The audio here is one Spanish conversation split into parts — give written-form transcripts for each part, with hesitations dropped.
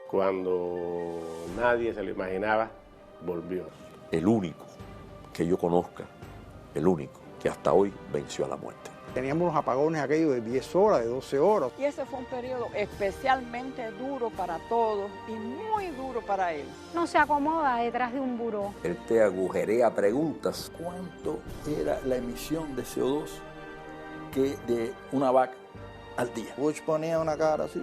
cuando nadie se lo imaginaba, volvió. El único que yo conozca, el único que hasta hoy venció a la muerte. Teníamos los apagones aquellos de 10 horas, de 12 horas. Y ese fue un periodo especialmente duro para todos y muy duro para él. No se acomoda detrás de un buró. Él te agujerea preguntas. ¿Cuánto era la emisión de CO2 que de una vaca al día? Bush ponía una cara así,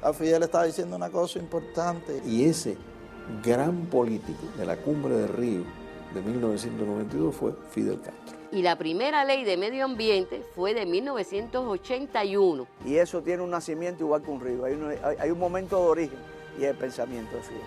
a Fidel estaba diciendo una cosa importante. Y ese gran político de la Cumbre de Río de 1992 fue Fidel Castro. Y la primera ley de medio ambiente fue de 1981. Y eso tiene un nacimiento igual que un río. Hay un momento de origen y el pensamiento de Fidel.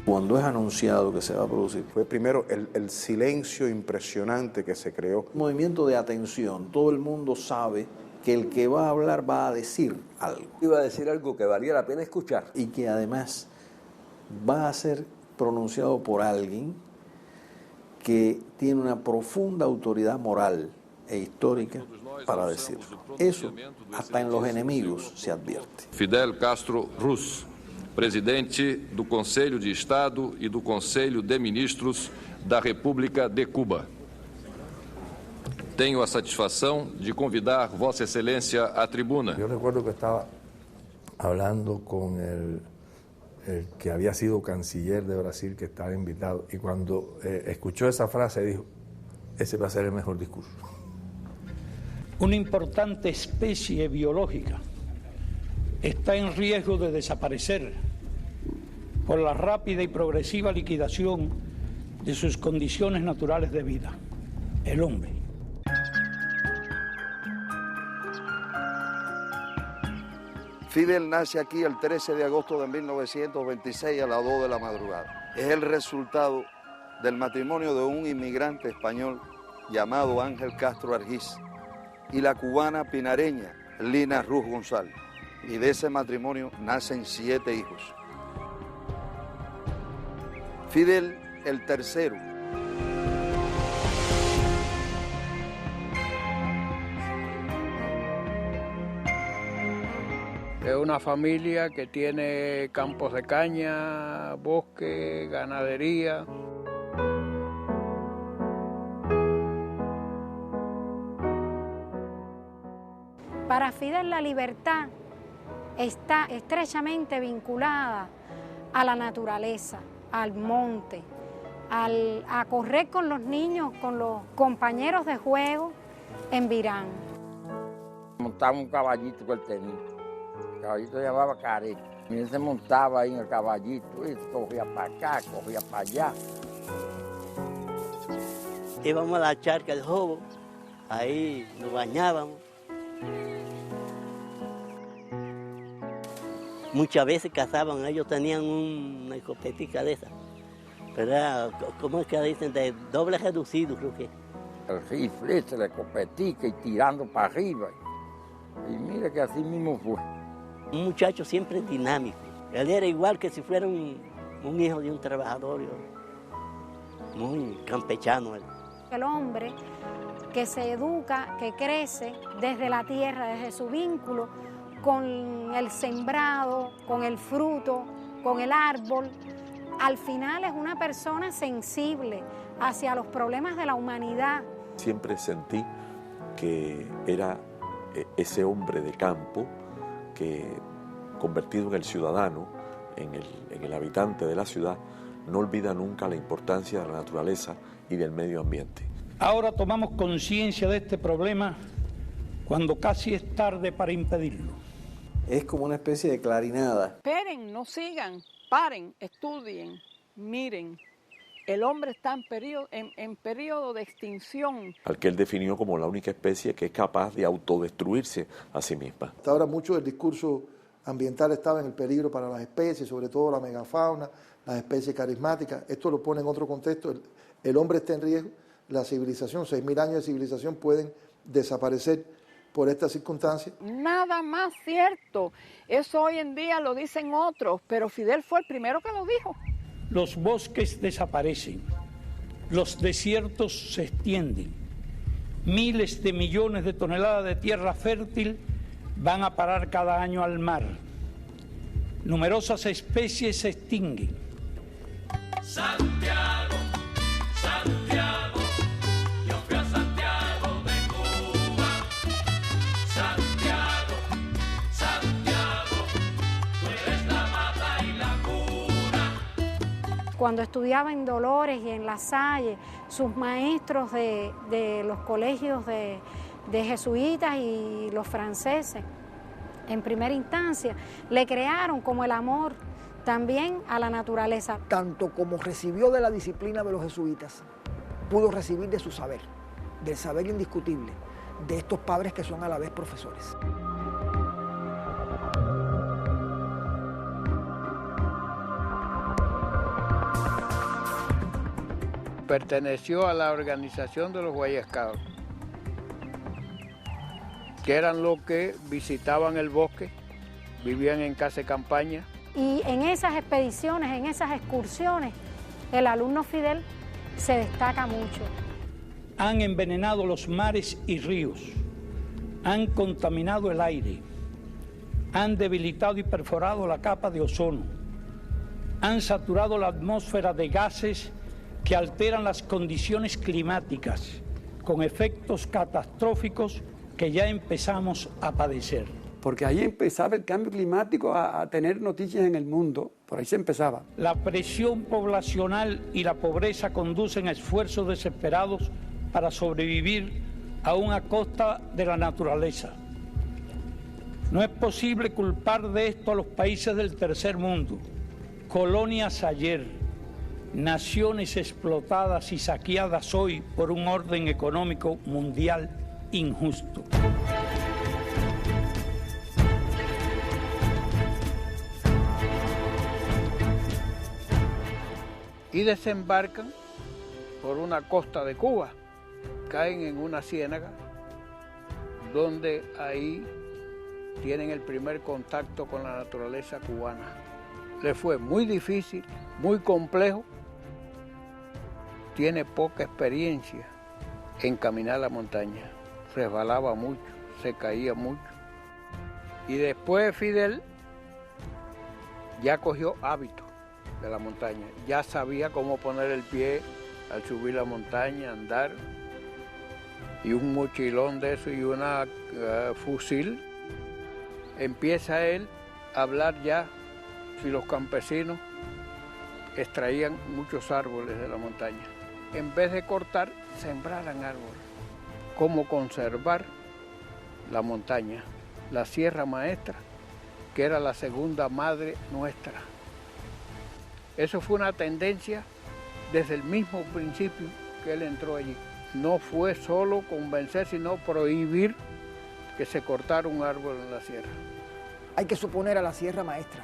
Cuando es anunciado que se va a producir, Fue primero el silencio impresionante que se creó. un movimiento de atención. Todo el mundo sabe que el que va a hablar va a decir algo. Iba a decir algo que valía la pena escuchar. Y que además va a ser pronunciado por alguien que tiene una profunda autoridad moral e histórica para decirlo. Eso hasta en los enemigos se advierte. Fidel Castro Ruz, presidente do Conselho de Estado e do Conselho de Ministros da República de Cuba. Tenho a satisfação de convidar Vossa Excelência à tribuna. Yo recuerdo que estaba hablando con el que había sido canciller de Brasil, que estaba invitado, y cuando escuchó esa frase dijo, ese va a ser el mejor discurso. Una importante especie biológica está en riesgo de desaparecer por la rápida y progresiva liquidación de sus condiciones naturales de vida, el hombre. Fidel nace aquí el 13 de agosto de 1926 a las 2 de la madrugada. Es el resultado del matrimonio de un inmigrante español llamado Ángel Castro Argiz y la cubana pinareña Lina Ruz González. Y de ese matrimonio nacen 7 hijos. Fidel el tercero. Es una familia que tiene campos de caña, bosque, ganadería. Para Fidel la libertad está estrechamente vinculada a la naturaleza, al monte, a correr con los niños, con los compañeros de juego en Virán. Montaba un caballito que él tenía. El caballito se llamaba Care. Y él se montaba ahí en el caballito y cogía para acá, cogía para allá. Íbamos a la charca del Jobo, ahí nos bañábamos. Muchas veces cazaban, ellos tenían una escopetica de esa. Pero era, ¿cómo es que dicen? De doble reducido, creo que. El rifle, la escopetica y tirando para arriba. Y mira que así mismo fue. Un muchacho siempre dinámico. Él era igual que si fuera un hijo de un trabajador, muy campechano él. El hombre que se educa, que crece desde la tierra, desde su vínculo con el sembrado, con el fruto, con el árbol, al final es una persona sensible hacia los problemas de la humanidad. Siempre sentí que era ese hombre de campo que, convertido en el ciudadano, en el habitante de la ciudad, no olvida nunca la importancia de la naturaleza y del medio ambiente. Ahora tomamos conciencia de este problema cuando casi es tarde para impedirlo. Es como una especie de clarinada. Esperen, no sigan, paren, estudien, miren. El hombre está en periodo de extinción. Al que él definió como la única especie que es capaz de autodestruirse a sí misma. Hasta ahora mucho del discurso ambiental estaba en el peligro para las especies, sobre todo la megafauna, las especies carismáticas. Esto lo pone en otro contexto. El hombre está en riesgo, la civilización, 6.000 años de civilización pueden desaparecer por estas circunstancias. Nada más cierto. Eso hoy en día lo dicen otros, pero Fidel fue el primero que lo dijo. Los bosques desaparecen, los desiertos se extienden, miles de millones de toneladas de tierra fértil van a parar cada año al mar. Numerosas especies se extinguen. Santiago, Santiago, yo fui a Santiago de Cuba. Santiago, Santiago, tú eres la mata y la cuna. Cuando estudiaba en Dolores y en La Salle, sus maestros de los colegios de jesuitas y los franceses, en primera instancia, le crearon como el amor también a la naturaleza. Tanto como recibió de la disciplina de los jesuitas, pudo recibir de su saber, del saber indiscutible, de estos padres que son a la vez profesores. Perteneció a la organización de los Boy Scouts, que eran los que visitaban el bosque, vivían en casa de campaña. Y en esas expediciones, en esas excursiones, el alumno Fidel se destaca mucho. Han envenenado los mares y ríos, han contaminado el aire, han debilitado y perforado la capa de ozono, han saturado la atmósfera de gases que alteran las condiciones climáticas, con efectos catastróficos que ya empezamos a padecer. Porque ahí empezaba el cambio climático a tener noticias en el mundo, por ahí se empezaba. La presión poblacional y la pobreza conducen a esfuerzos desesperados para sobrevivir aún a costa de la naturaleza. No es posible culpar de esto a los países del tercer mundo, colonias ayer, naciones explotadas y saqueadas hoy por un orden económico mundial injusto. Y desembarcan por una costa de Cuba, caen en una ciénaga donde ahí tienen el primer contacto con la naturaleza cubana. Le fue muy difícil, muy complejo, tiene poca experiencia en caminar la montaña, resbalaba mucho, se caía mucho. Y después Fidel ya cogió hábito de la montaña, ya sabía cómo poner el pie al subir la montaña, andar, y un mochilón de eso y una fusil. Empieza él a hablar ya si los campesinos extraían muchos árboles de la montaña. En vez de cortar, sembraran árboles. Cómo conservar la montaña, la Sierra Maestra, que era la segunda madre nuestra. Eso fue una tendencia desde el mismo principio que él entró allí. No fue solo convencer, sino prohibir que se cortara un árbol en la sierra. Hay que suponer a la Sierra Maestra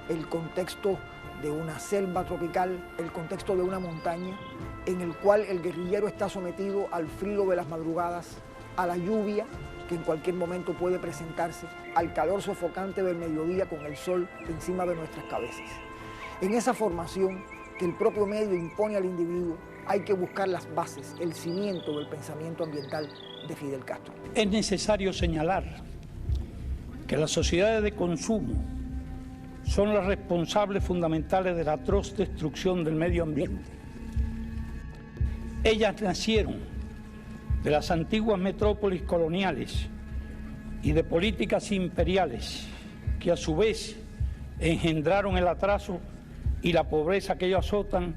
el contexto de una selva tropical, el contexto de una montaña, en el cual el guerrillero está sometido al frío de las madrugadas, a la lluvia que en cualquier momento puede presentarse, al calor sofocante del mediodía con el sol encima de nuestras cabezas. En esa formación que el propio medio impone al individuo, hay que buscar las bases, el cimiento del pensamiento ambiental de Fidel Castro. Es necesario señalar que las sociedades de consumo son las responsables fundamentales de la atroz destrucción del medio ambiente. Ellas nacieron de las antiguas metrópolis coloniales y de políticas imperiales que a su vez engendraron el atraso y la pobreza que ellos azotan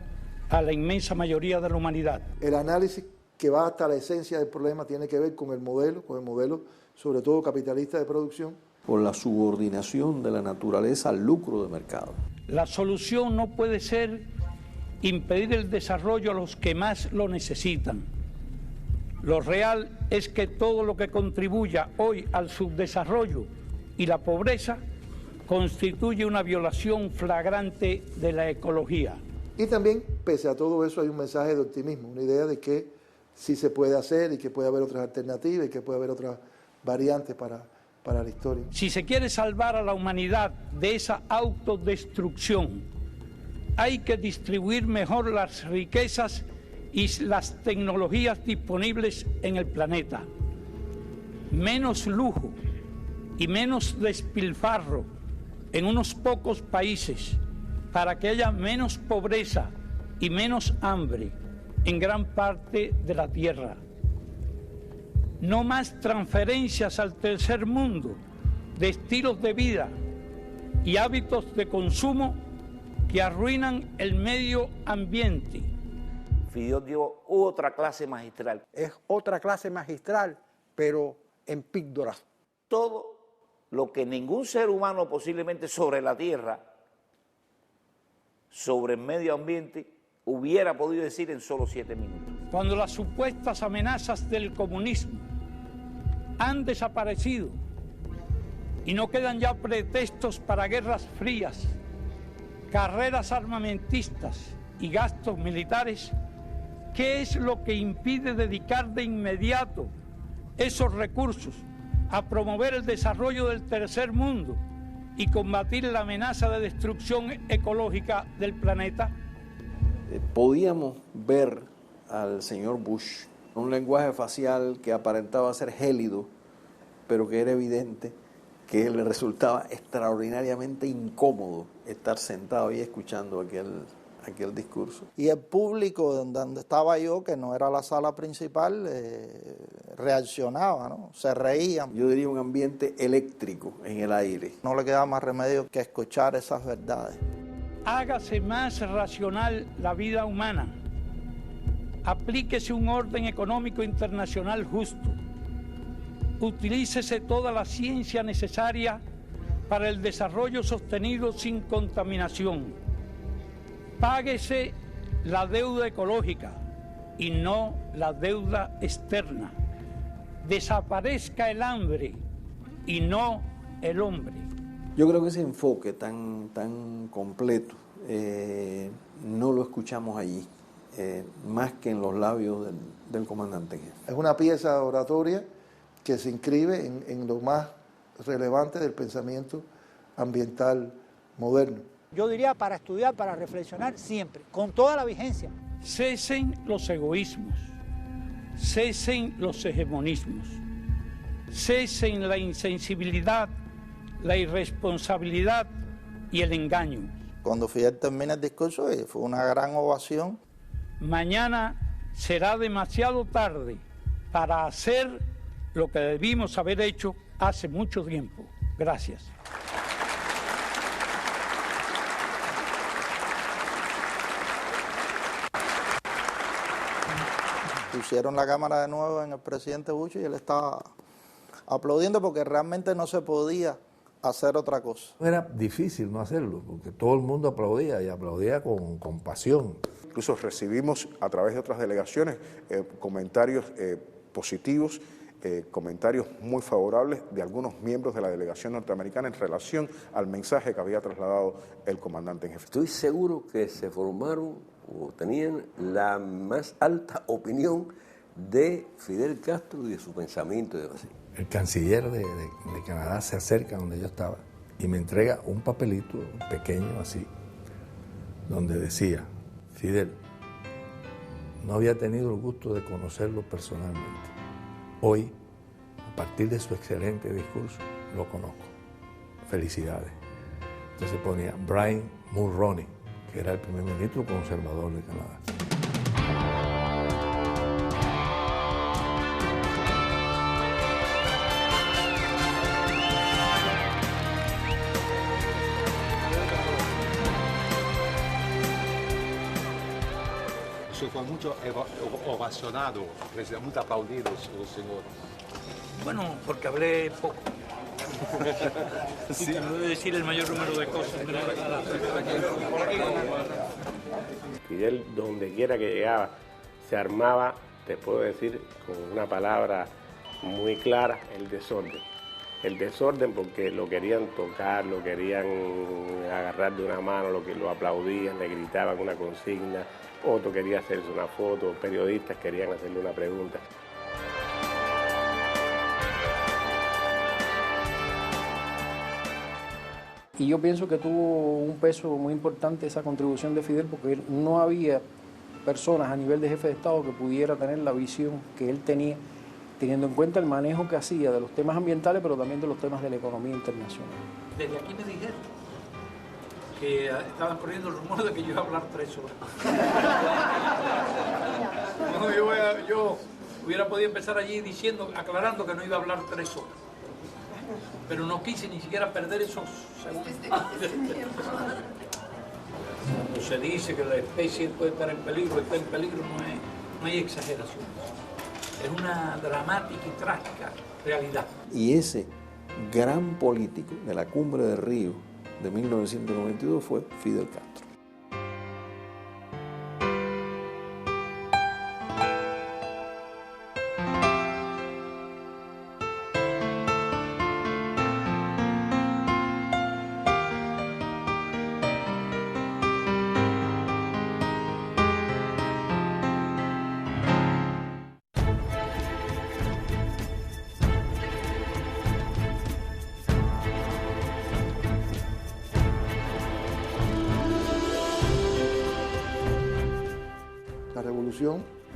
a la inmensa mayoría de la humanidad. El análisis que va hasta la esencia del problema tiene que ver con el modelo sobre todo capitalista de producción. Por la subordinación de la naturaleza al lucro de mercado. La solución no puede ser impedir el desarrollo a los que más lo necesitan. Lo real es que todo lo que contribuya hoy al subdesarrollo y la pobreza constituye una violación flagrante de la ecología. Y también, pese a todo eso, hay un mensaje de optimismo, una idea de que sí se puede hacer y que puede haber otras alternativas y que puede haber otras variantes para la historia. Si se quiere salvar a la humanidad de esa autodestrucción, hay que distribuir mejor las riquezas y las tecnologías disponibles en el planeta. Menos lujo y menos despilfarro en unos pocos países para que haya menos pobreza y menos hambre en gran parte de la tierra. No más transferencias al tercer mundo de estilos de vida y hábitos de consumo que arruinan el medio ambiente. Fidel dio otra clase magistral. Es otra clase magistral, pero en píldoras. Todo lo que ningún ser humano posiblemente sobre la tierra, sobre el medio ambiente, hubiera podido decir en solo 7 minutos. Cuando las supuestas amenazas del comunismo han desaparecido y no quedan ya pretextos para guerras frías, carreras armamentistas y gastos militares, ¿qué es lo que impide dedicar de inmediato esos recursos a promover el desarrollo del tercer mundo y combatir la amenaza de destrucción ecológica del planeta? Podíamos ver al señor Bush un lenguaje facial que aparentaba ser gélido, pero que era evidente que le resultaba extraordinariamente incómodo estar sentado y escuchando aquel discurso. Y el público donde estaba yo, que no era la sala principal, reaccionaba, ¿no? Se reían. Yo diría un ambiente eléctrico en el aire. No le quedaba más remedio que escuchar esas verdades. Hágase más racional la vida humana. Aplíquese un orden económico internacional justo. Utilícese toda la ciencia necesaria para el desarrollo sostenido sin contaminación. Páguese la deuda ecológica y no la deuda externa. Desaparezca el hambre y no el hombre. Yo creo que ese enfoque tan completo no lo escuchamos allí, más que en los labios del comandante en jefe. Es una pieza oratoria que se inscribe en lo más relevante del pensamiento ambiental moderno. Yo diría para estudiar, para reflexionar siempre, con toda la vigencia. Cesen los egoísmos, cesen los hegemonismos, cesen la insensibilidad, la irresponsabilidad y el engaño. Cuando Fidel termina el discurso, fue una gran ovación. Mañana será demasiado tarde para hacer lo que debimos haber hecho hace mucho tiempo. Gracias. Pusieron la cámara de nuevo en el presidente Bush y él estaba aplaudiendo porque realmente no se podía hacer otra cosa. Era difícil no hacerlo porque todo el mundo aplaudía y aplaudía con pasión. Incluso recibimos a través de otras delegaciones comentarios positivos, comentarios muy favorables de algunos miembros de la delegación norteamericana en relación al mensaje que había trasladado el comandante en jefe. Estoy seguro que se formaron o tenían la más alta opinión de Fidel Castro y de su pensamiento de Brasil. El canciller de Canadá se acerca donde yo estaba y me entrega un papelito pequeño así, donde decía: Fidel, no había tenido el gusto de conocerlo personalmente. Hoy, a partir de su excelente discurso, lo conozco. Felicidades. Entonces ponía Brian Mulroney, que era el primer ministro conservador de Canadá. Eso fue mucho ovacionado, muy aplaudido, señor. Bueno, porque hablé poco. Sí. Y trató de decir el mayor número de cosas. Fidel, donde quiera que llegaba, se armaba, te puedo decir con una palabra muy clara, el desorden. el desorden porque lo querían tocar, lo querían agarrar de una mano, lo aplaudían, le gritaban una consigna, otro quería hacerse una foto, periodistas querían hacerle una pregunta. Y yo pienso que tuvo un peso muy importante esa contribución de Fidel porque no había personas a nivel de jefe de Estado que pudiera tener la visión que él tenía, teniendo en cuenta el manejo que hacía de los temas ambientales, pero también de los temas de la economía internacional. Desde aquí me dijeron que estaban corriendo el rumor de que yo iba a hablar 3 horas. No, yo hubiera podido empezar allí aclarando que no iba a hablar 3 horas. Pero no quise ni siquiera perder esos segundos. Cuando se dice que la especie puede estar en peligro, está en peligro, no hay exageración. Es una dramática y trágica realidad. Y ese gran político de la Cumbre de Río de 1992 fue Fidel Castro.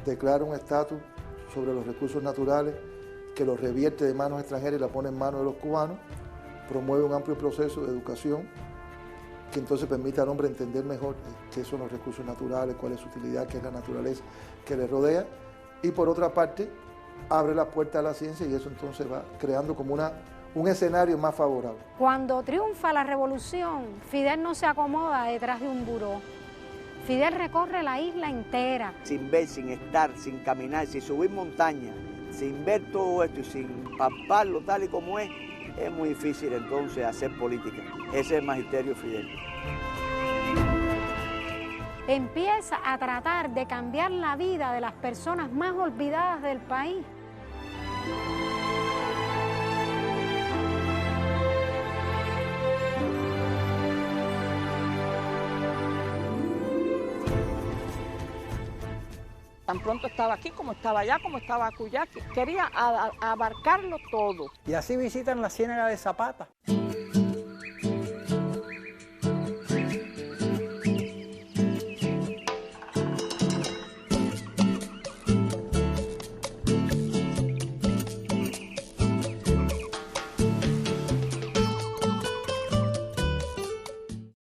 Declara un estatus sobre los recursos naturales que los revierte de manos extranjeras y la pone en manos de los cubanos, promueve un amplio proceso de educación que entonces permite al hombre entender mejor qué son los recursos naturales, cuál es su utilidad, qué es la naturaleza que le rodea, y por otra parte abre las puertas a la ciencia y eso entonces va creando como un escenario más favorable. Cuando triunfa la revolución, Fidel no se acomoda detrás de un buró. Fidel recorre la isla entera. Sin ver, sin estar, sin caminar, sin subir montaña, sin ver todo esto y sin palparlo tal y como es muy difícil entonces hacer política. Ese es el magisterio de Fidel. Empieza a tratar de cambiar la vida de las personas más olvidadas del país. Tan pronto estaba aquí, como estaba allá, como estaba acullá, quería abarcarlo todo. Y así visitan la Ciénaga de Zapata.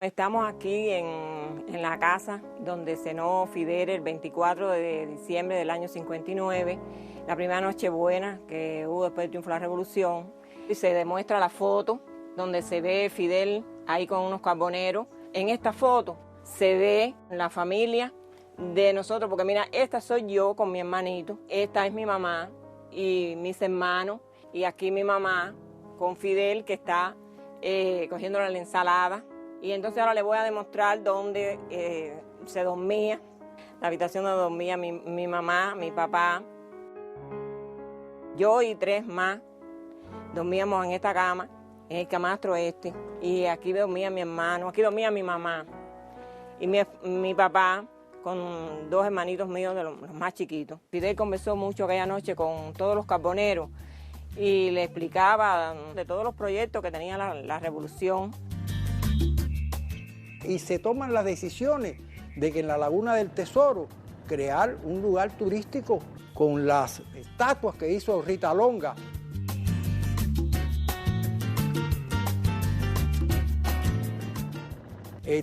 Estamos aquí en la casa donde cenó Fidel el 24 de diciembre del año 59, la primera Nochebuena que hubo después del triunfo de la Revolución. Y se demuestra la foto donde se ve Fidel ahí con unos carboneros. En esta foto se ve la familia de nosotros, porque mira, esta soy yo con mi hermanito, esta es mi mamá y mis hermanos, y aquí mi mamá con Fidel que está cogiendo la ensalada. Y entonces ahora les voy a demostrar dónde se dormía, la habitación donde dormía mi mamá, mi papá. Yo y 3 más dormíamos en esta cama, en el camastro este. Y aquí dormía mi hermano, aquí dormía mi mamá. Y mi papá con 2 hermanitos míos, de los más chiquitos. Fidel conversó mucho aquella noche con todos los carboneros y le explicaba de todos los proyectos que tenía la revolución. Y se toman las decisiones de que en la Laguna del Tesoro crear un lugar turístico con las estatuas que hizo Rita Longa.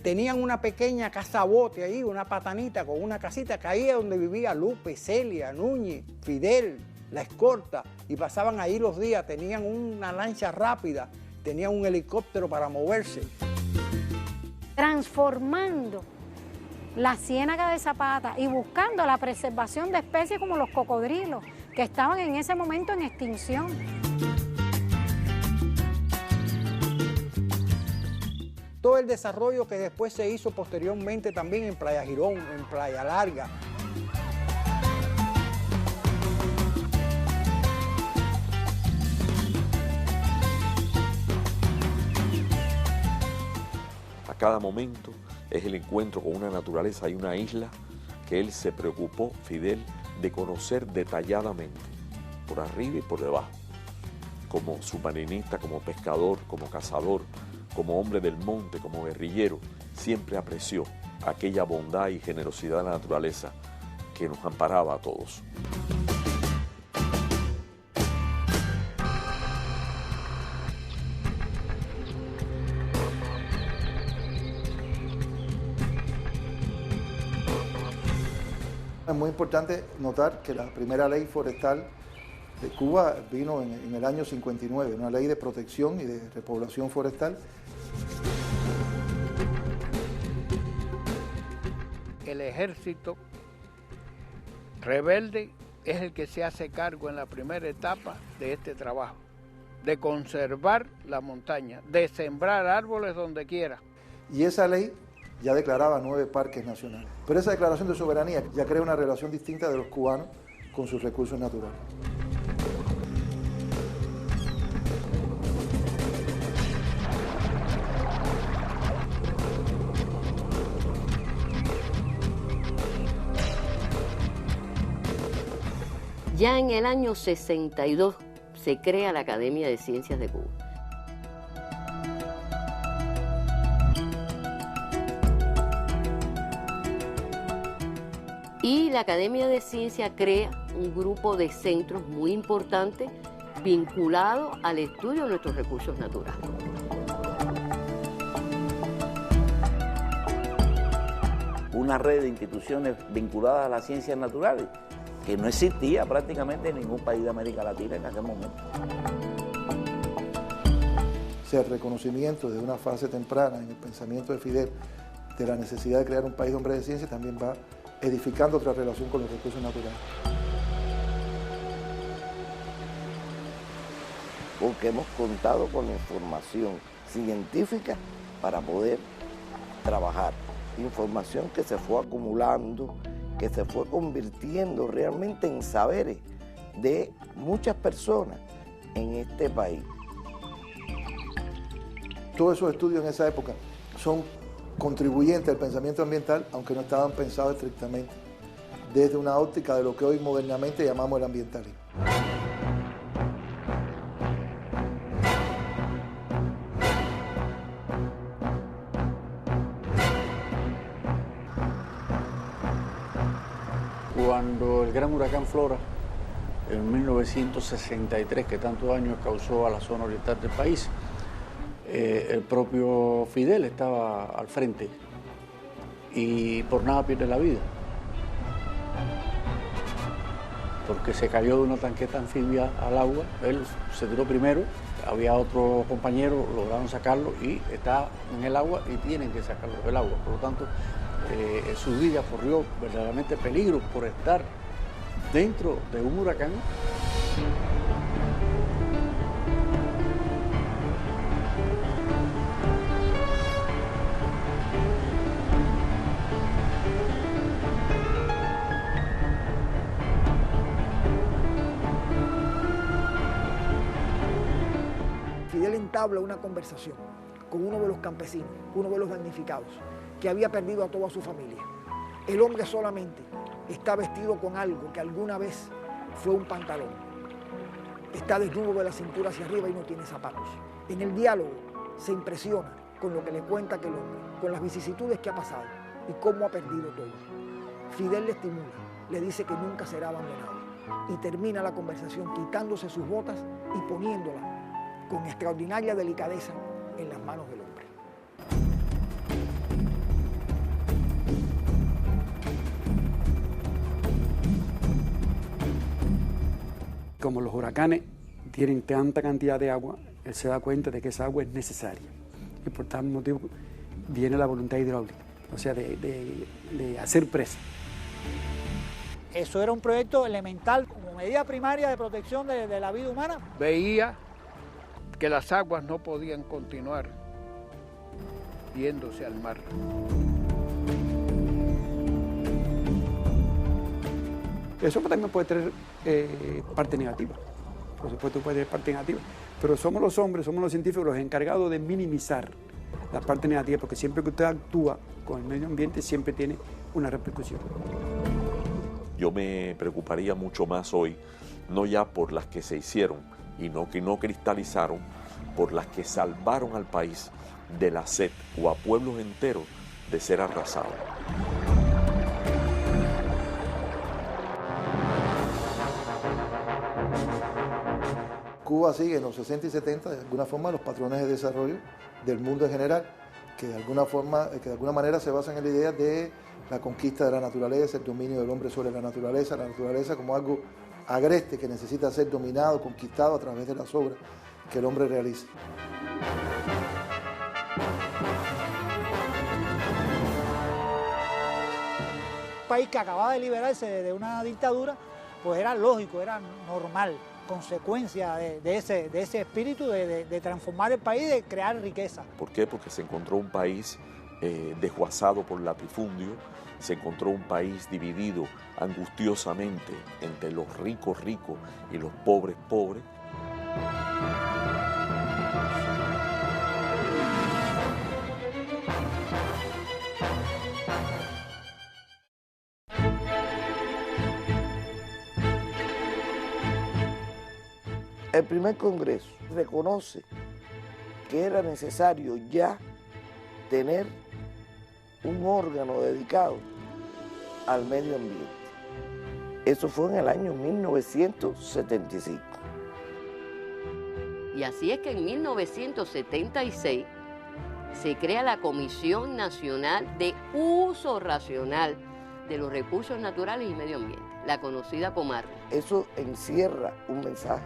Tenían una pequeña casa bote ahí, una patanita con una casita que ahí es donde vivía Lupe, Celia, Núñez, Fidel, la escorta, y pasaban ahí los días, tenían una lancha rápida, tenían un helicóptero para moverse. Transformando la Ciénaga de Zapata y buscando la preservación de especies como los cocodrilos, que estaban en ese momento en extinción. Todo el desarrollo que después se hizo posteriormente también en Playa Girón, en Playa Larga. cada momento es el encuentro con una naturaleza y una isla que él se preocupó, Fidel, de conocer detalladamente, por arriba y por debajo, como submarinista, como pescador, como cazador, como hombre del monte, como guerrillero, siempre apreció aquella bondad y generosidad de la naturaleza que nos amparaba a todos. Es muy importante notar que la primera ley forestal de Cuba vino en el año 59, una ley de protección y de repoblación forestal. El ejército rebelde es el que se hace cargo en la primera etapa de este trabajo, de conservar la montaña, de sembrar árboles donde quiera. Y esa ley ya declaraba 9 parques nacionales. Pero esa declaración de soberanía ya crea una relación distinta de los cubanos con sus recursos naturales. Ya en el año 62 se crea la Academia de Ciencias de Cuba. Y la Academia de Ciencias crea un grupo de centros muy importante vinculado al estudio de nuestros recursos naturales. Una red de instituciones vinculadas a las ciencias naturales que no existía prácticamente en ningún país de América Latina en aquel momento. O sea, el reconocimiento de una fase temprana en el pensamiento de Fidel de la necesidad de crear un país de hombres de ciencia también va edificando otra relación con los recursos naturales. Porque hemos contado con la información científica para poder trabajar. Información que se fue acumulando, que se fue convirtiendo realmente en saberes de muchas personas en este país. Todos esos estudios en esa época son contribuyentes al pensamiento ambiental, aunque no estaban pensados estrictamente desde una óptica de lo que hoy modernamente llamamos el ambientalismo. Cuando el gran huracán Flora, en 1963, que tantos daños causó a la zona oriental del país, el propio Fidel estaba al frente y por nada pierde la vida, porque se cayó de una tanqueta anfibia al agua. Él se tiró primero, había otro compañero, lograron sacarlo y está en el agua y tienen que sacarlo del agua. Por lo tanto, su vida corrió verdaderamente peligro por estar dentro de un huracán. Fidel entabla una conversación con uno de los campesinos, uno de los damnificados, que había perdido a toda su familia. El hombre solamente está vestido con algo que alguna vez fue un pantalón. Está desnudo de la cintura hacia arriba y no tiene zapatos. En el diálogo se impresiona con lo que le cuenta aquel hombre, con las vicisitudes que ha pasado y cómo ha perdido todo. Fidel le estimula, le dice que nunca será abandonado y termina la conversación quitándose sus botas y poniéndola con extraordinaria delicadeza en las manos del hombre. Como los huracanes tienen tanta cantidad de agua, él se da cuenta de que esa agua es necesaria. Y por tal motivo viene la voluntad hidráulica, o sea, de hacer presa. Eso era un proyecto elemental como medida primaria de protección de la vida humana. Veía que las aguas no podían continuar yéndose al mar. Eso también puede tener parte negativa, por supuesto puede tener parte negativa, pero somos los hombres, somos los científicos los encargados de minimizar la parte negativa, porque siempre que usted actúa con el medio ambiente siempre tiene una repercusión. Yo me preocuparía mucho más hoy, no ya por las que se hicieron y que no cristalizaron, por las que salvaron al país de la sed o a pueblos enteros de ser arrasados. Cuba sigue en los 60 y 70 de alguna forma los patrones de desarrollo del mundo en general, que de alguna manera se basan en la idea de la conquista de la naturaleza, el dominio del hombre sobre la naturaleza como algo agreste que necesita ser dominado, conquistado a través de las obras que el hombre realiza. Un país que acababa de liberarse de una dictadura, pues era lógico, era normal, consecuencia de ese espíritu de transformar el país, de crear riqueza. ¿Por qué? Porque se encontró un país desguazado por latifundio, se encontró un país dividido angustiosamente entre los ricos y los pobres. El primer Congreso reconoce que era necesario ya tener un órgano dedicado al medio ambiente. Eso fue en el año 1975. Y así es que en 1976 se crea la Comisión Nacional de Uso Racional de los Recursos Naturales y Medio Ambiente, la conocida Comarna. Eso encierra un mensaje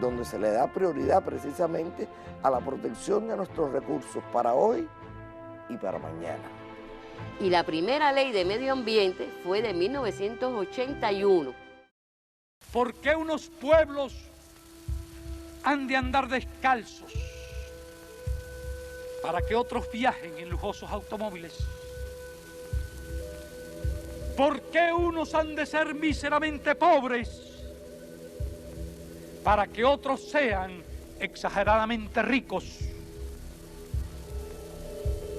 donde se le da prioridad precisamente a la protección de nuestros recursos para hoy y para mañana. Y la primera ley de medio ambiente fue de 1981. ¿Por qué unos pueblos han de andar descalzos para que otros viajen en lujosos automóviles? ¿Por qué unos han de ser míseramente pobres para que otros sean exageradamente ricos?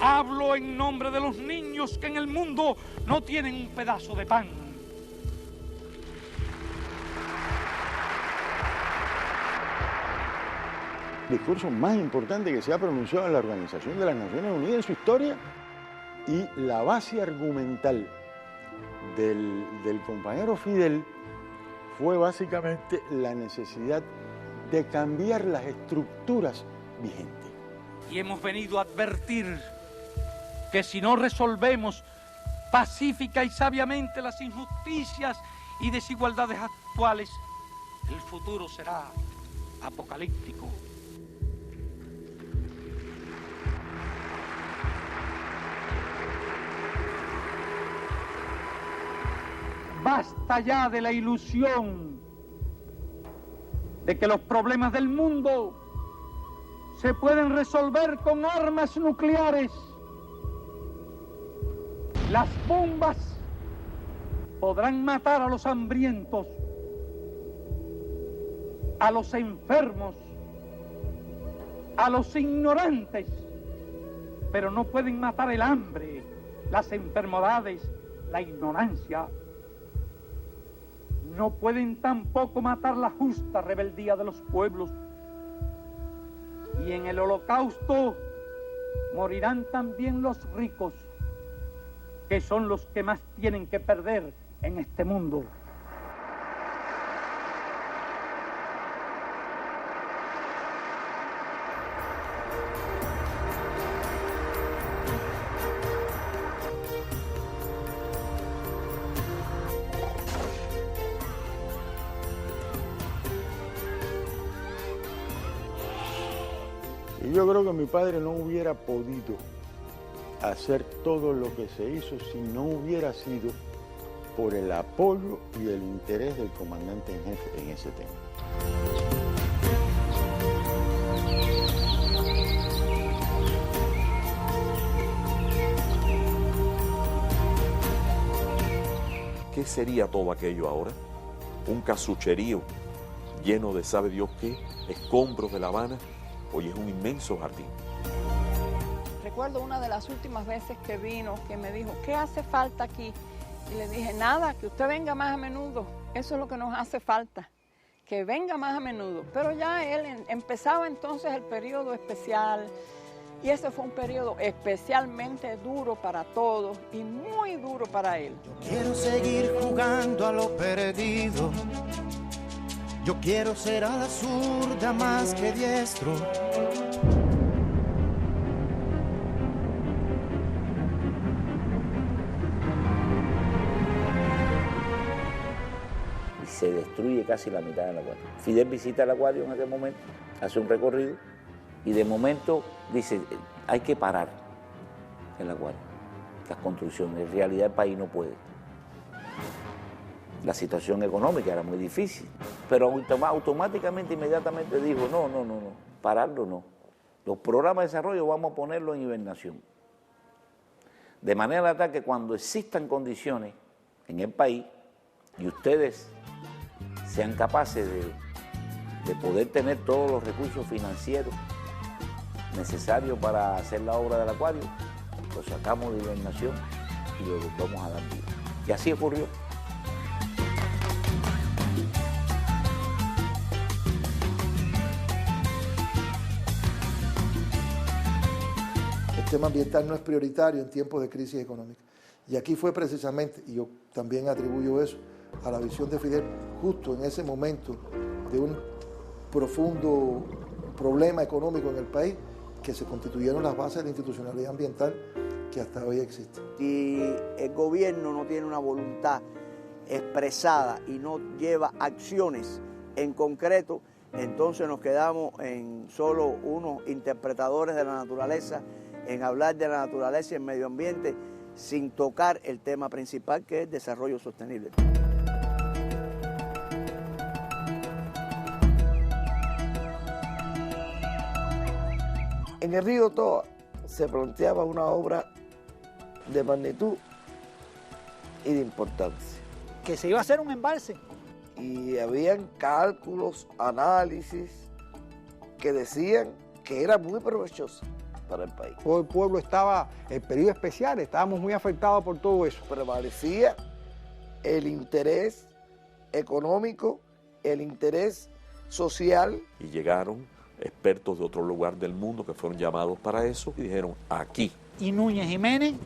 Hablo en nombre de los niños que en el mundo no tienen un pedazo de pan. El discurso más importante que se ha pronunciado en la Organización de las Naciones Unidas en su historia, y la base argumental del compañero Fidel fue básicamente la necesidad de cambiar las estructuras vigentes. Y hemos venido a advertir que si no resolvemos pacífica y sabiamente las injusticias y desigualdades actuales, el futuro será apocalíptico. Basta ya de la ilusión de que los problemas del mundo se pueden resolver con armas nucleares. Las bombas podrán matar a los hambrientos, a los enfermos, a los ignorantes, pero no pueden matar el hambre, las enfermedades, la ignorancia. No pueden tampoco matar la justa rebeldía de los pueblos. Y en el holocausto morirán también los ricos, que son los que más tienen que perder en este mundo. Y yo creo que mi padre no hubiera podido hacer todo lo que se hizo si no hubiera sido por el apoyo y el interés del comandante en jefe en ese tema. ¿Qué sería todo aquello ahora? Un casucherío lleno de sabe Dios qué, escombros de La Habana. Hoy es un inmenso jardín. recuerdo una de las últimas veces que vino, que me dijo, ¿qué hace falta aquí? Y le dije, nada, que usted venga más a menudo, eso es lo que nos hace falta, que venga más a menudo. Pero ya él empezaba entonces el periodo especial, y ese fue un periodo especialmente duro para todos y muy duro para él. Quiero seguir jugando a lo perdido. Yo quiero ser a la zurda más que diestro. Y se destruye casi la mitad del acuario. Fidel visita el acuario en aquel momento, hace un recorrido y de momento dice, hay que parar el acuario, las construcciones. En realidad el país no puede. La situación económica era muy difícil, pero automáticamente, inmediatamente dijo, no, pararlo no. Los programas de desarrollo vamos a ponerlo en hibernación. De manera tal que cuando existan condiciones en el país y ustedes sean capaces de poder tener todos los recursos financieros necesarios para hacer la obra del acuario, lo sacamos de hibernación y lo vamos a dar vida. Y así ocurrió. El tema ambiental no es prioritario en tiempos de crisis económica. Y aquí fue precisamente, y yo también atribuyo eso a la visión de Fidel, justo en ese momento de un profundo problema económico en el país, que se constituyeron las bases de la institucionalidad ambiental que hasta hoy existe. Si el gobierno no tiene una voluntad expresada y no lleva acciones en concreto, entonces nos quedamos en solo unos interpretadores de la naturaleza, en hablar de la naturaleza y el medio ambiente, sin tocar el tema principal, que es el desarrollo sostenible. En el río Toa se planteaba una obra de magnitud y de importancia. Que se iba a hacer un embalse. Y habían cálculos, análisis que decían que era muy provechoso para el país. Todo el pueblo estaba en periodo especial, estábamos muy afectados por todo eso. Prevalecía el interés económico, el interés social. Y llegaron expertos de otro lugar del mundo que fueron llamados para eso y dijeron, aquí. Y Núñez Jiménez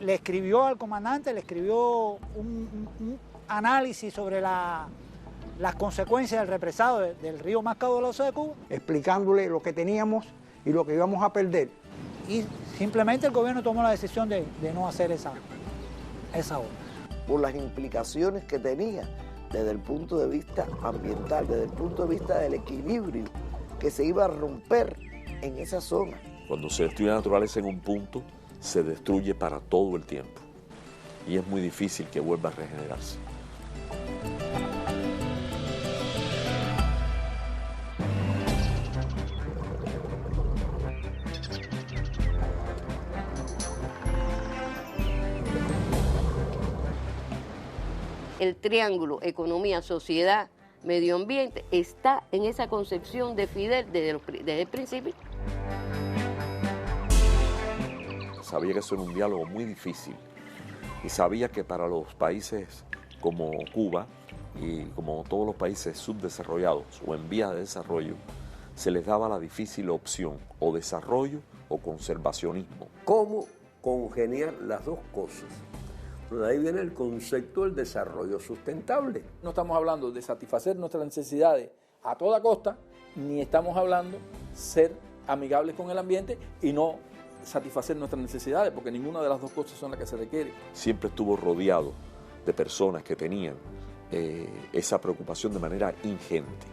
le escribió al comandante, le escribió un análisis sobre las consecuencias del represado del río más caudaloso de Cuba. Explicándole lo que teníamos y lo que íbamos a perder. Y simplemente el gobierno tomó la decisión de no hacer esa obra. Por las implicaciones que tenía desde el punto de vista ambiental, desde el punto de vista del equilibrio que se iba a romper en esa zona. Cuando se destruye la naturaleza en un punto, se destruye para todo el tiempo. Y es muy difícil que vuelva a regenerarse. El triángulo economía, sociedad, medio ambiente está en esa concepción de Fidel desde el principio. Sabía que eso era un diálogo muy difícil y sabía que para los países como Cuba y como todos los países subdesarrollados o en vías de desarrollo, se les daba la difícil opción o desarrollo o conservacionismo. ¿Cómo congeniar las dos cosas? De ahí viene el concepto del desarrollo sustentable. No estamos hablando de satisfacer nuestras necesidades a toda costa, ni estamos hablando de ser amigables con el ambiente y no satisfacer nuestras necesidades, porque ninguna de las dos cosas son las que se requiere. Siempre estuvo rodeado de personas que tenían esa preocupación de manera ingente.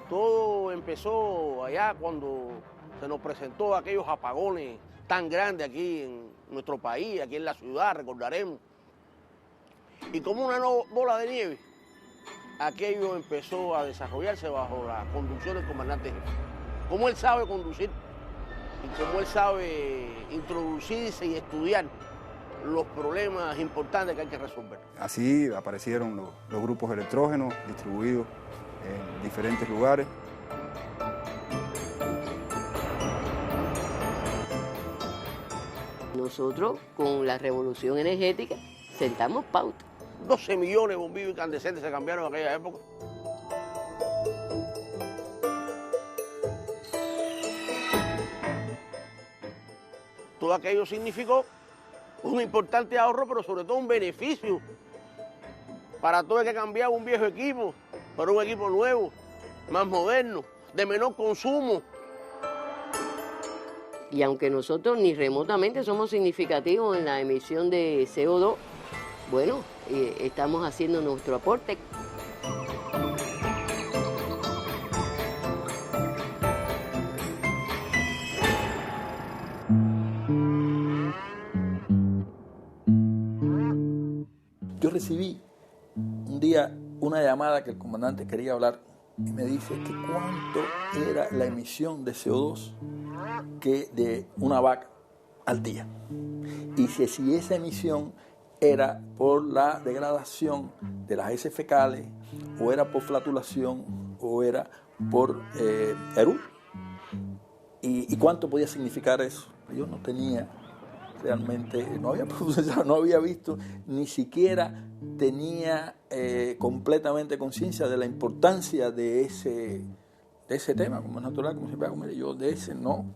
Todo empezó allá cuando se nos presentó aquellos apagones tan grandes aquí en nuestro país, aquí en la ciudad, recordaremos. Y como una bola de nieve, aquello empezó a desarrollarse bajo la conducción del comandante jefe. Como él sabe conducir y como él sabe introducirse y estudiar los problemas importantes que hay que resolver. Así aparecieron los grupos electrógenos distribuidos en diferentes lugares. Nosotros, con la revolución energética, sentamos pauta. 12 millones de bombillos incandescentes se cambiaron en aquella época. Todo aquello significó un importante ahorro, pero sobre todo un beneficio para todo el que cambiaba un viejo equipo por un equipo nuevo, más moderno, de menor consumo. Y aunque nosotros ni remotamente somos significativos en la emisión de CO2, bueno, estamos haciendo nuestro aporte. Yo recibí un día una llamada que el comandante quería hablar y me dice que cuánto era la emisión de CO2 que de una vaca al día. Y si esa emisión era por la degradación de las heces fecales, o era por flatulación, o era por erupción. ¿Y cuánto podía significar eso? Yo no tenía realmente, no había visto, ni siquiera tenía completamente conciencia de la importancia de ese tema, como es natural, como siempre hago. Yo de ese no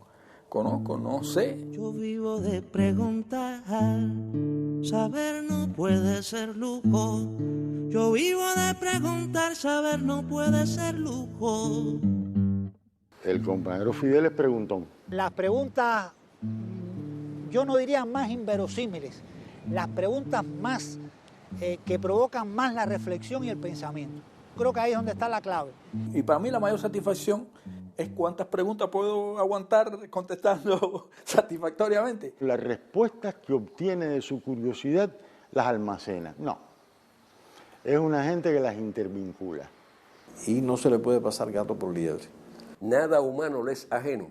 conozco, no sé. Yo vivo de preguntar, saber no puede ser lujo. Yo vivo de preguntar, saber no puede ser lujo. El compañero Fidel es preguntón. Las preguntas, yo no diría más inverosímiles, las preguntas más que provocan más la reflexión y el pensamiento. Creo que ahí es donde está la clave. Y para mí la mayor satisfacción es cuántas preguntas puedo aguantar contestando satisfactoriamente. Las respuestas que obtiene de su curiosidad las almacena. No. Es una gente que las intervincula. Y no se le puede pasar gato por liebre. Nada humano le es ajeno,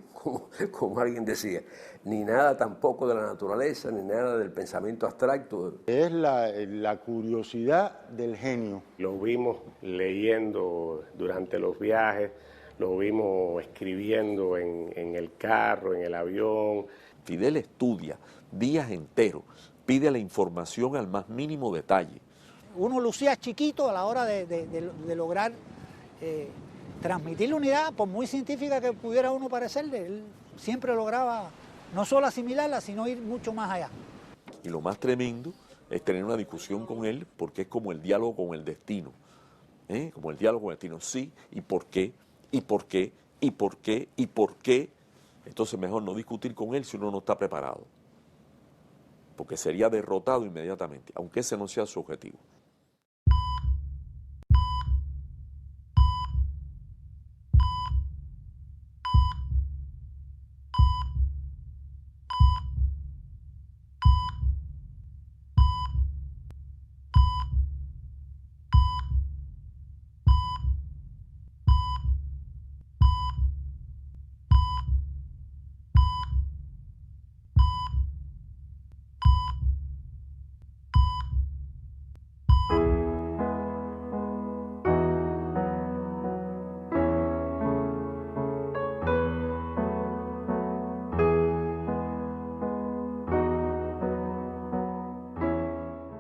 como alguien decía, ni nada tampoco de la naturaleza, ni nada del pensamiento abstracto. Es la curiosidad del genio. Lo vimos leyendo durante los viajes, lo vimos escribiendo en el carro, en el avión. Fidel estudia días enteros, pide la información al más mínimo detalle. Uno lucía chiquito a la hora de lograr transmitir la unidad, por muy científica que pudiera uno parecerle. Él siempre lograba no solo asimilarla, sino ir mucho más allá. Y lo más tremendo es tener una discusión con él, porque es como el diálogo con el destino. Como el diálogo con el destino. Sí, ¿y por qué? ¿Y por qué? ¿Y por qué? ¿Y por qué? Entonces mejor no discutir con él si uno no está preparado. Porque sería derrotado inmediatamente, aunque ese no sea su objetivo.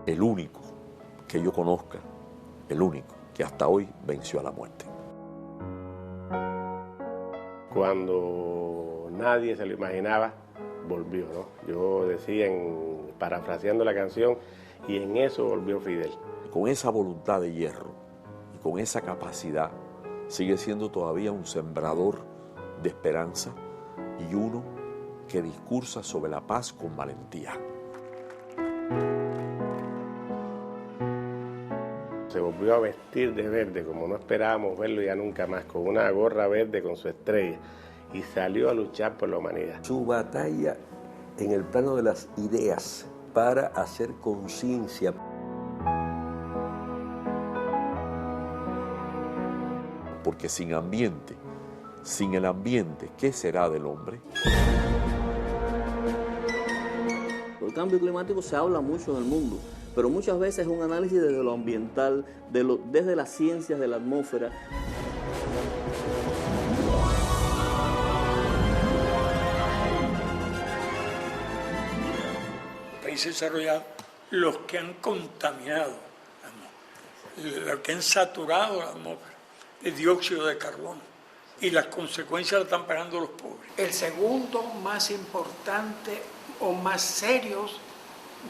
El único que yo conozca, el único que hasta hoy venció a la muerte. Cuando nadie se lo imaginaba, volvió, ¿no? Yo decía, parafraseando la canción, y en eso volvió Fidel. Con esa voluntad de hierro y con esa capacidad, sigue siendo todavía un sembrador de esperanza y uno que discursa sobre la paz con valentía. Se volvió a vestir de verde, como no esperábamos verlo ya nunca más, con una gorra verde con su estrella, y salió a luchar por la humanidad. Su batalla en el plano de las ideas para hacer conciencia. porque sin ambiente, sin el ambiente, ¿qué será del hombre? El cambio climático se habla mucho en el mundo, pero muchas veces es un análisis desde lo ambiental, desde las ciencias de la atmósfera. Países desarrollados, los que han contaminado la atmósfera, los que han saturado la atmósfera de dióxido de carbono, y las consecuencias las están pagando los pobres. El segundo más importante o más serios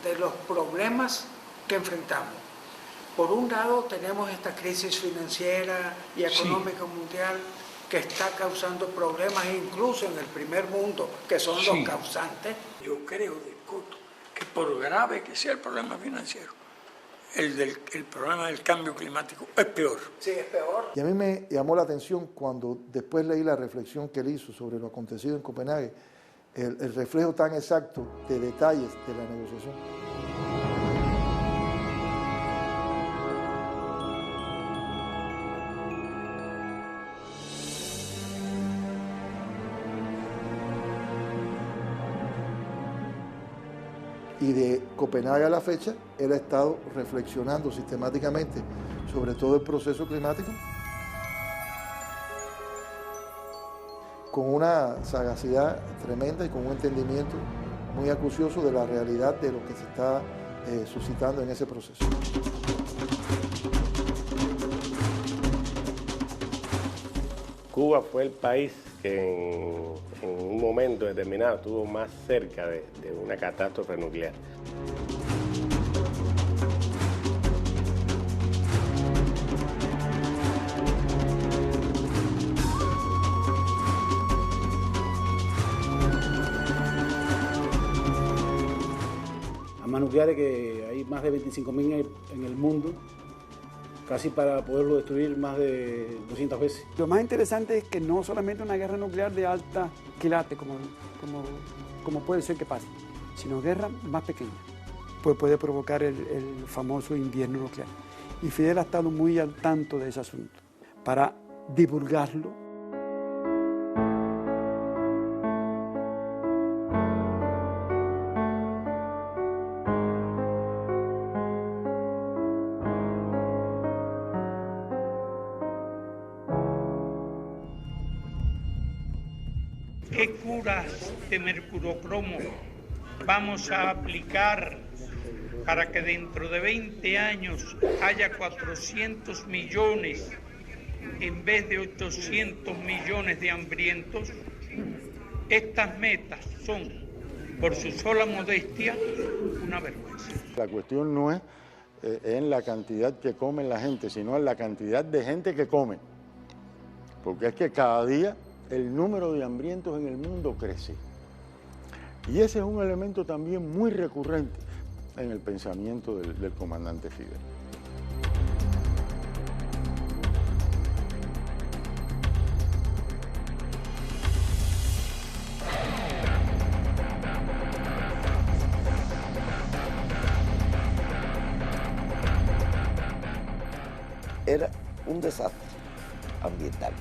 de los problemas que enfrentamos. Por un lado tenemos esta crisis financiera y económica mundial que está causando problemas incluso en el primer mundo, que son los causantes. Yo creo, discuto, que por grave que sea el problema financiero, el problema del cambio climático es peor. Sí, es peor. Y a mí me llamó la atención cuando después leí la reflexión que él hizo sobre lo acontecido en Copenhague, el reflejo tan exacto de detalles de la negociación. Y de Copenhague a la fecha, él ha estado reflexionando sistemáticamente sobre todo el proceso climático con una sagacidad tremenda y con un entendimiento muy acucioso de la realidad de lo que se está suscitando en ese proceso. Cuba fue el país que en un momento determinado estuvo más cerca de una catástrofe nuclear. Armas nucleares que hay más de 25.000 en el mundo, casi para poderlo destruir más de 200 veces. Lo más interesante es que no solamente una guerra nuclear de alta quilate, como puede ser que pase, sino guerra más pequeña, pues puede provocar el famoso invierno nuclear. Y Fidel ha estado muy al tanto de ese asunto para divulgarlo. ¿Qué curas de mercurocromo vamos a aplicar para que dentro de 20 años haya 400 millones en vez de 800 millones de hambrientos? Estas metas son, por su sola modestia, una vergüenza. La cuestión no es en la cantidad que come la gente, sino en la cantidad de gente que come. Porque es que cada día el número de hambrientos en el mundo crece. Y ese es un elemento también muy recurrente en el pensamiento del comandante Fidel. Era un desastre ambiental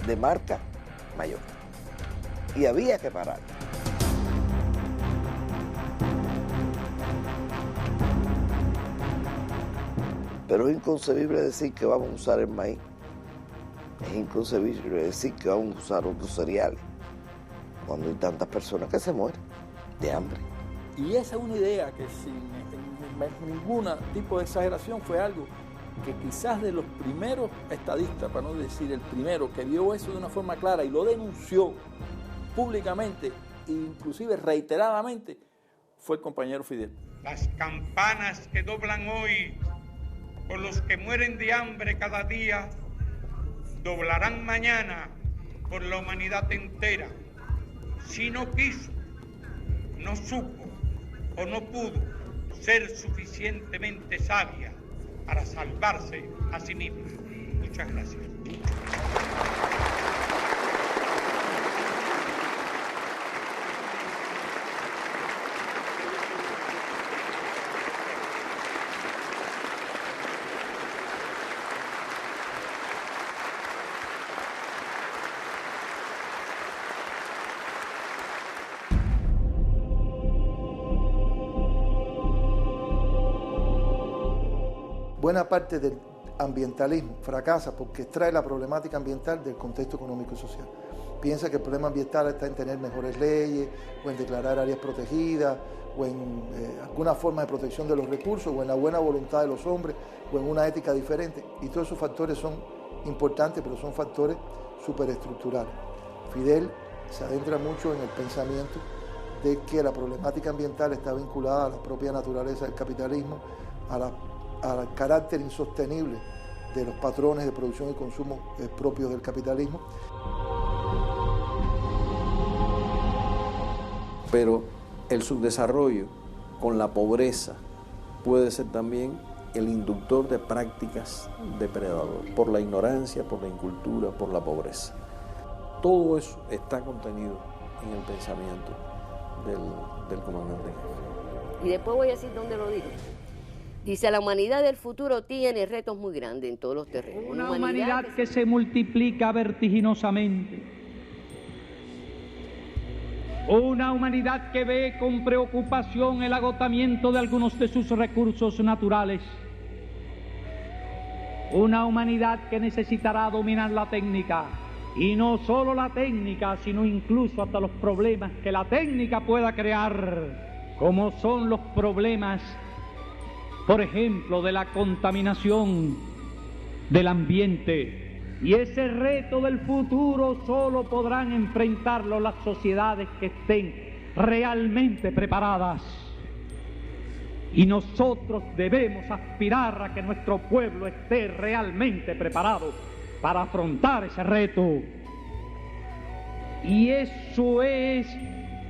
de marca mayor y había que parar. Pero es inconcebible decir que vamos a usar el maíz, es inconcebible decir que vamos a usar otros cereales cuando hay tantas personas que se mueren de hambre. Y esa es una idea que sin ningún tipo de exageración fue algo que quizás de los primeros estadistas, para no decir el primero, que vio eso de una forma clara y lo denunció públicamente e inclusive reiteradamente, fue el compañero Fidel. Las campanas que doblan hoy por los que mueren de hambre cada día, doblarán mañana por la humanidad entera. Si no quiso, no supo o no pudo ser suficientemente sabia para salvarse a sí misma. Muchas gracias. buena parte del ambientalismo fracasa porque extrae la problemática ambiental del contexto económico y social. Piensa que el problema ambiental está en tener mejores leyes, o en declarar áreas protegidas, o en alguna forma de protección de los recursos, o en la buena voluntad de los hombres, o en una ética diferente. Y todos esos factores son importantes, pero son factores superestructurales. Fidel se adentra mucho en el pensamiento de que la problemática ambiental está vinculada a la propia naturaleza del capitalismo, al carácter insostenible de los patrones de producción y consumo propios del capitalismo. Pero el subdesarrollo con la pobreza puede ser también el inductor de prácticas depredadoras, por la ignorancia, por la incultura, por la pobreza. Todo eso está contenido en el pensamiento del comandante. Y después voy a decir dónde lo digo. Dice, la humanidad del futuro tiene retos muy grandes en todos los terrenos. Una humanidad que se multiplica vertiginosamente. Una humanidad que ve con preocupación el agotamiento de algunos de sus recursos naturales. Una humanidad que necesitará dominar la técnica. Y no solo la técnica, sino incluso hasta los problemas que la técnica pueda crear, como son los problemas, por ejemplo, de la contaminación del ambiente. Y ese reto del futuro solo podrán enfrentarlo las sociedades que estén realmente preparadas. Y nosotros debemos aspirar a que nuestro pueblo esté realmente preparado para afrontar ese reto. Y eso es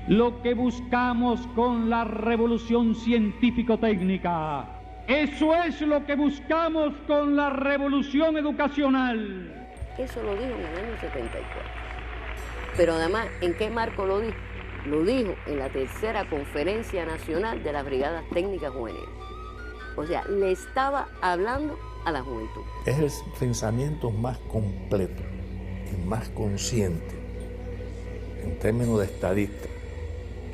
lo que buscamos con la revolución científico-técnica. Eso es lo que buscamos con la revolución educacional. Eso lo dijo en el año 74. Pero además, ¿en qué marco lo dijo? Lo dijo en la tercera conferencia nacional de las brigadas técnicas juveniles. O sea, le estaba hablando a la juventud. Es el pensamiento más completo y más consciente en términos de estadista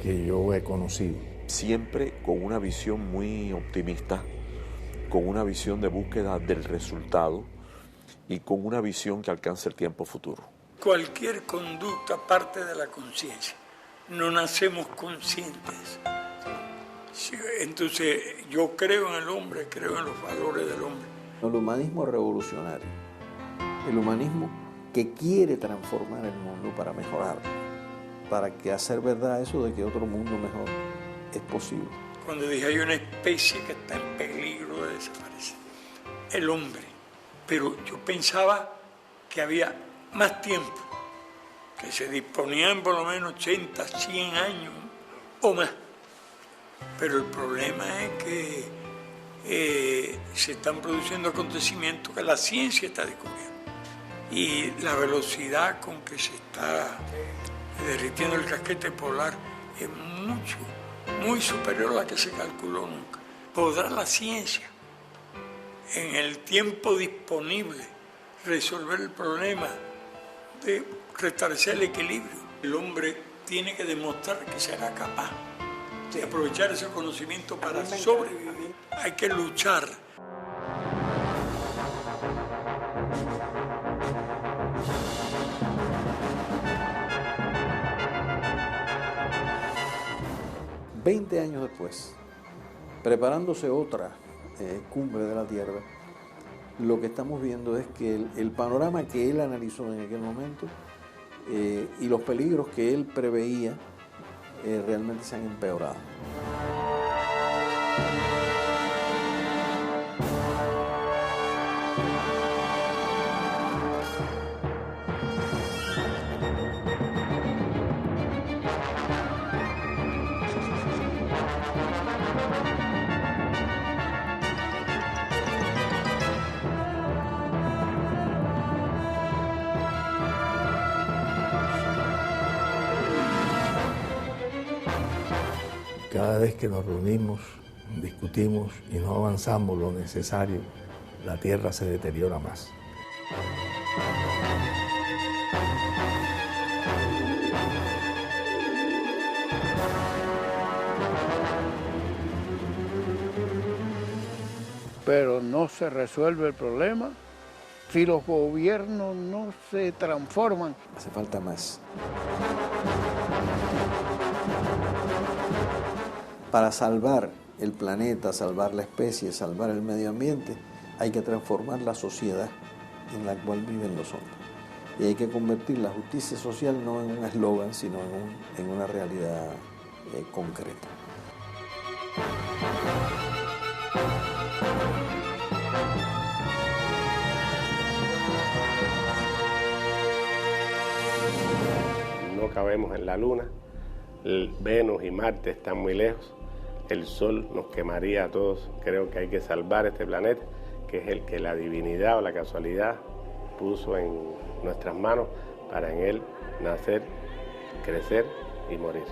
que yo he conocido. Siempre con una visión muy optimista, con una visión de búsqueda del resultado y con una visión que alcance el tiempo futuro. Cualquier conducta parte de la conciencia. No nacemos conscientes. Entonces, yo creo en el hombre, creo en los valores del hombre. El humanismo revolucionario, el humanismo que quiere transformar el mundo para mejorarlo, para que hacer verdad eso de que otro mundo mejor es posible. Cuando dije hay una especie que está en peligro de desaparecer, el hombre. Pero yo pensaba que había más tiempo, que se disponían por lo menos 80, 100 años o más. Pero el problema es que se están produciendo acontecimientos que la ciencia está descubriendo. Y la velocidad con que se está derritiendo el casquete polar es muy superior a la que se calculó nunca. ¿Podrá la ciencia, en el tiempo disponible, resolver el problema de restablecer el equilibrio? El hombre tiene que demostrar que será capaz de aprovechar ese conocimiento para sobrevivir. Hay que luchar. «20 años después, preparándose otra cumbre de la Tierra, lo que estamos viendo es que el panorama que él analizó en aquel momento y los peligros que él preveía realmente se han empeorado. Cada vez que nos reunimos, discutimos y no avanzamos lo necesario, la Tierra se deteriora más. pero no se resuelve el problema si los gobiernos no se transforman. Hace falta más. Para salvar el planeta, salvar la especie, salvar el medio ambiente, hay que transformar la sociedad en la cual viven los hombres. Y hay que convertir la justicia social no en un eslogan, sino en una realidad concreta. No cabemos en la Luna, Venus y Marte están muy lejos, el Sol nos quemaría a todos. Creo que hay que salvar este planeta, que es el que la divinidad o la casualidad puso en nuestras manos para en él nacer, crecer y morir.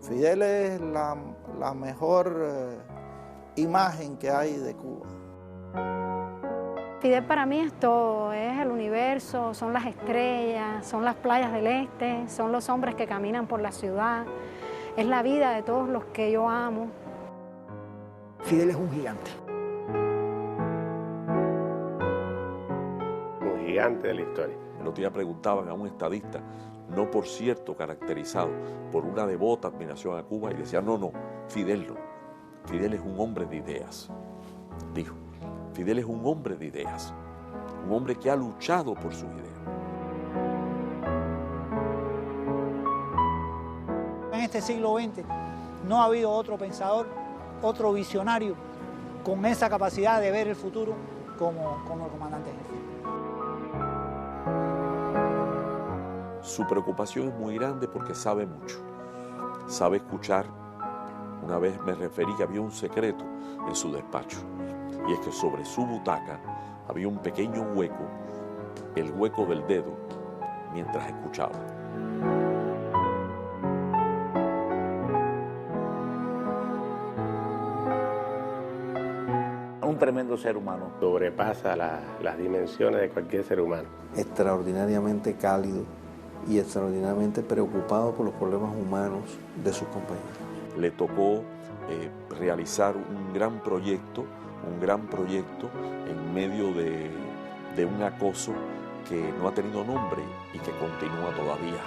Fidel es la mejor imagen que hay de Cuba. Fidel para mí es todo, es el universo, son las estrellas, son las playas del este, son los hombres que caminan por la ciudad, es la vida de todos los que yo amo. Fidel es un gigante. Un gigante de la historia. El otro día preguntaban a un estadista, no por cierto caracterizado por una devota admiración a Cuba, y decía, no, Fidel no. Fidel es un hombre de ideas, dijo. Fidel es un hombre de ideas, un hombre que ha luchado por sus ideas. En este siglo XX no ha habido otro pensador, otro visionario con esa capacidad de ver el futuro como el comandante jefe. Su preocupación es muy grande porque sabe mucho, sabe escuchar. Una vez me referí que había un secreto en su despacho, y es que sobre su butaca había un pequeño hueco, el hueco del dedo, mientras escuchaba. Un tremendo ser humano. Sobrepasa las dimensiones de cualquier ser humano. Extraordinariamente cálido y extraordinariamente preocupado por los problemas humanos de sus compañeros. Le tocó realizar un gran proyecto en medio de un acoso que no ha tenido nombre y que continúa todavía.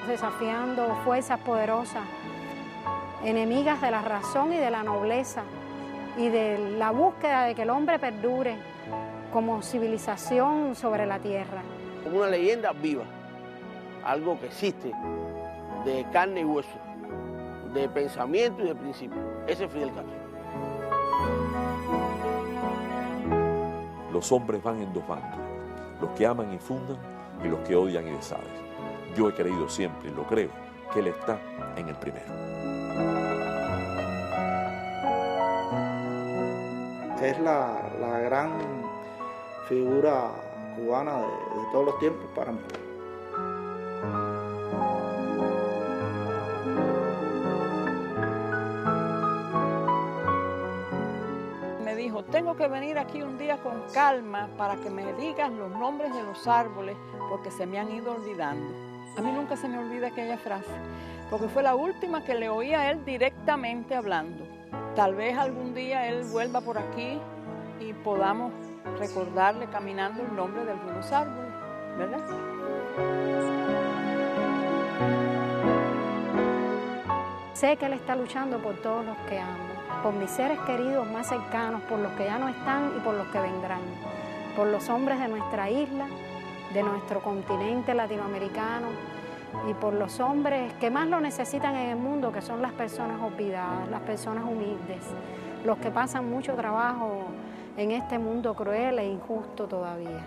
Desafiando fuerzas poderosas, enemigas de la razón y de la nobleza y de la búsqueda de que el hombre perdure como civilización sobre la tierra. Como una leyenda viva, algo que existe, de carne y hueso, de pensamiento y de principio. Ese es Fidel Castro. Los hombres van en dos bandos, los que aman y fundan y los que odian y deshacen. Yo he creído siempre y lo creo que él está en el primero. Es la gran figura cubana de todos los tiempos para mí. Me dijo, tengo que venir aquí un día con calma para que me digas los nombres de los árboles porque se me han ido olvidando. A mí nunca se me olvida aquella frase, porque fue la última que le oí a él directamente hablando. Tal vez algún día él vuelva por aquí y podamos recordarle caminando el nombre de algunos árboles, ¿verdad? Sé que él está luchando por todos los que amo, por mis seres queridos más cercanos, por los que ya no están y por los que vendrán, por los hombres de nuestra isla, de nuestro continente latinoamericano y por los hombres que más lo necesitan en el mundo, que son las personas olvidadas, las personas humildes, los que pasan mucho trabajo en este mundo cruel e injusto todavía.